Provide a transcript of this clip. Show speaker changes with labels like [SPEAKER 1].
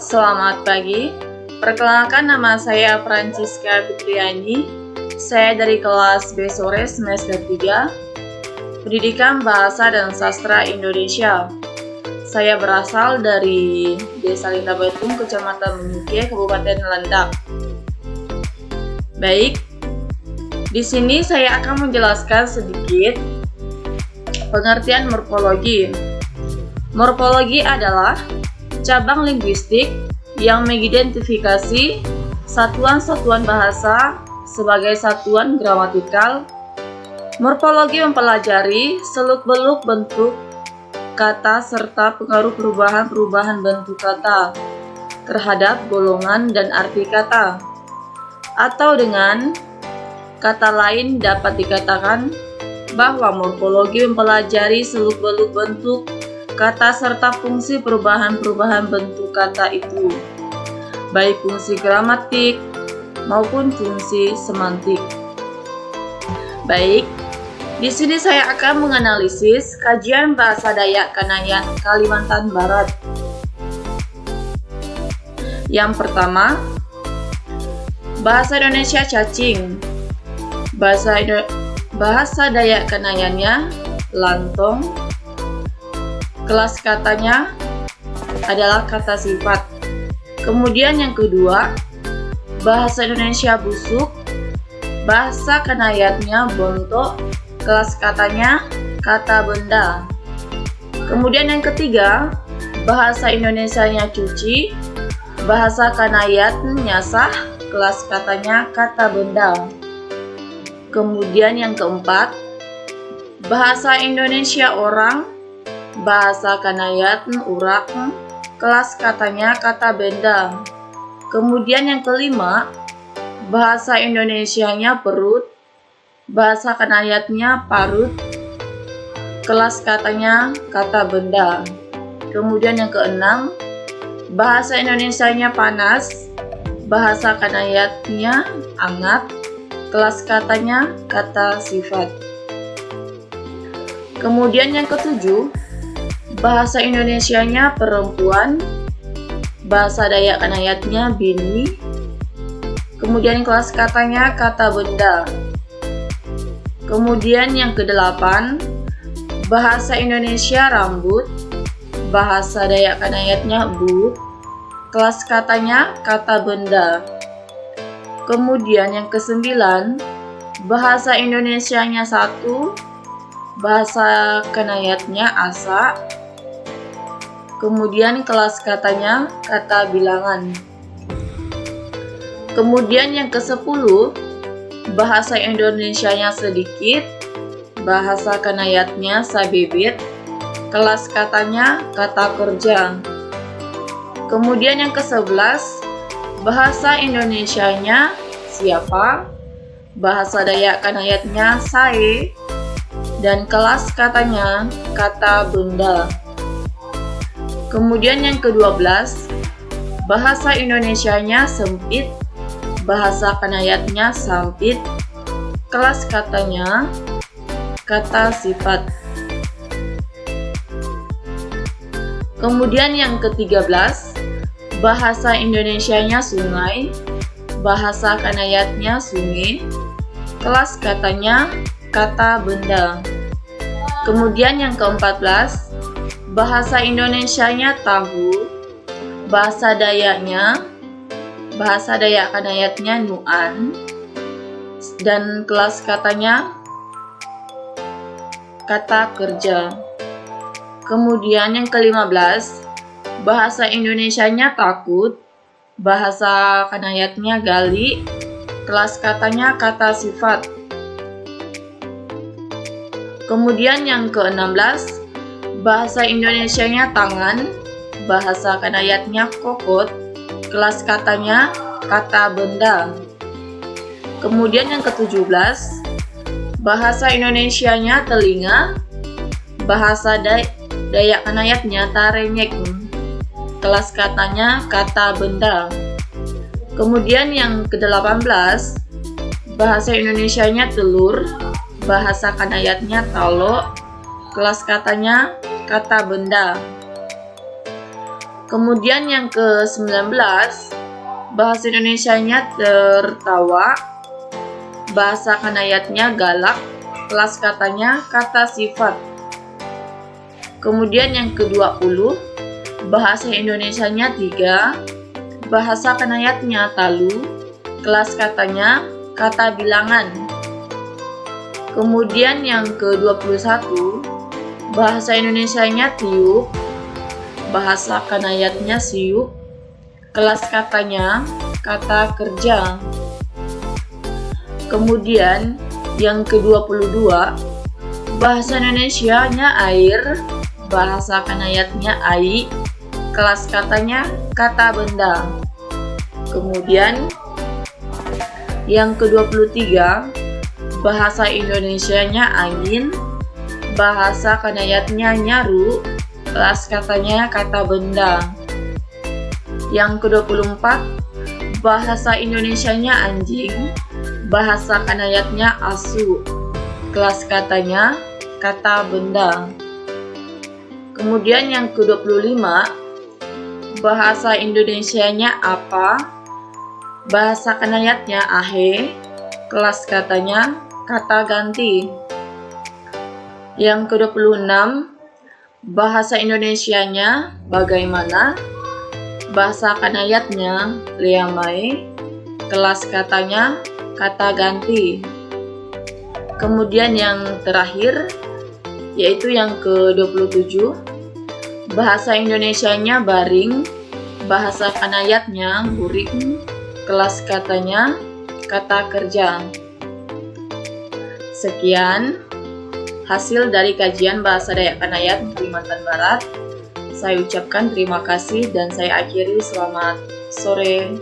[SPEAKER 1] Selamat pagi, perkenalkan nama saya Francisca Fitriani. Saya dari kelas B sore semester 3, Pendidikan Bahasa dan Sastra Indonesia. Saya berasal dari Desa Lindabatung, Kecamatan Menyuke, Kabupaten Landak. Baik, di sini saya akan menjelaskan sedikit pengertian morfologi. Morfologi adalah cabang linguistik yang mengidentifikasi satuan-satuan bahasa sebagai satuan gramatikal. Morfologi mempelajari seluk-beluk bentuk kata serta pengaruh perubahan-perubahan bentuk kata terhadap golongan dan arti kata. Atau dengan kata lain dapat dikatakan bahwa morfologi mempelajari seluk-beluk bentuk kata serta fungsi perubahan-perubahan bentuk kata itu, baik fungsi gramatik maupun fungsi semantik. Baik, di sini saya akan menganalisis kajian bahasa Dayak Kanayan Kalimantan Barat. Yang pertama, bahasa Indonesia cacing. Bahasa Dayak Kanayannya lantong. Kelas katanya adalah kata sifat. Kemudian yang kedua, bahasa Indonesia busuk. Bahasa Kanayatnya bontok. Kelas katanya kata benda. Kemudian yang ketiga, bahasa Indonesianya cuci. Bahasa Kanayatnya sah. Kelas katanya kata benda. Kemudian yang keempat, bahasa Indonesia orang. Bahasa Kanayat urak, kelas katanya kata benda. Kemudian yang kelima, bahasa Indonesianya perut. Bahasa Kanayatnya parut, kelas katanya kata benda. Kemudian yang keenam, bahasa Indonesianya panas. Bahasa Kanayatnya hangat, kelas katanya kata sifat. Kemudian yang ketujuh, bahasa Indonesianya perempuan. Bahasa Dayak Kanayatnya bini. Kemudian kelas katanya kata benda. Kemudian yang kedelapan, bahasa Indonesia rambut. Bahasa Dayak Kanayatnya bu. Kelas katanya kata benda. Kemudian yang kesembilan, bahasa Indonesianya satu. Bahasa Kanayatnya asa. Kemudian kelas katanya kata bilangan. Kemudian yang ke-10, bahasa Indonesianya sedikit. Bahasa Kanayatnya sabibit. Kelas katanya kata kerja. Kemudian yang ke-11, bahasa Indonesianya siapa. Bahasa Dayak Kanayatnya sae. Dan kelas katanya kata benda. Kemudian yang ke-12, bahasa Indonesianya sempit. Bahasa Kanayatnya sampit. Kelas katanya kata sifat. Kemudian yang ke-13, bahasa Indonesianya sungai. Bahasa Kanayatnya sungai. Kelas katanya kata benda. Kemudian yang ke-14, bahasa Indonesianya tahu. Bahasa Dayak Kanayatnya nuan. Dan kelas katanya kata kerja. Kemudian yang ke-15, bahasa Indonesianya takut. Bahasa Kanayatnya gali. Kelas katanya kata sifat. Kemudian yang ke-16, bahasa Indonesianya tangan. Bahasa Kanayatnya kokot. Kelas katanya kata benda. Kemudian yang ke-17, bahasa Indonesianya telinga. Bahasa Dayak Kanayatnya tarenyek. Kelas katanya kata benda. Kemudian yang ke-18, bahasa Indonesianya telur. Bahasa Kanayatnya talo. Kelas katanya kata benda. Kemudian yang ke-19, bahasa Indonesianya tertawa, bahasa Kanayatnya galak, kelas katanya kata sifat. Kemudian yang ke-20, bahasa Indonesianya 3, bahasa Kanayatnya talu, kelas katanya kata bilangan. Kemudian yang ke-21, bahasa Indonesianya tiup, bahasa Kanayatnya siup, kelas katanya kata kerja. Kemudian yang ke-22, bahasa Indonesianya air, bahasa Kanayatnya ai, kelas katanya kata benda. Kemudian yang ke-23, bahasa Indonesianya angin, bahasa Kanayatnya nyaru, kelas katanya kata benda. Yang ke-24, bahasa Indonesianya anjing, bahasa Kanayatnya asu, kelas katanya kata benda. Kemudian yang ke-25, bahasa Indonesianya apa, bahasa Kanayatnya ahe, kelas katanya kata ganti. Yang ke-26, bahasa Indonesianya bagaimana, bahasa Kanayatnya leamai, kelas katanya kata ganti. Kemudian yang terakhir, yaitu yang ke-27, bahasa Indonesianya baring, bahasa Kanayatnya buring, kelas katanya kata kerja. Sekian hasil dari kajian bahasa Dayak Kanayat Kalimantan Barat. Saya ucapkan terima kasih dan saya akhiri selamat sore.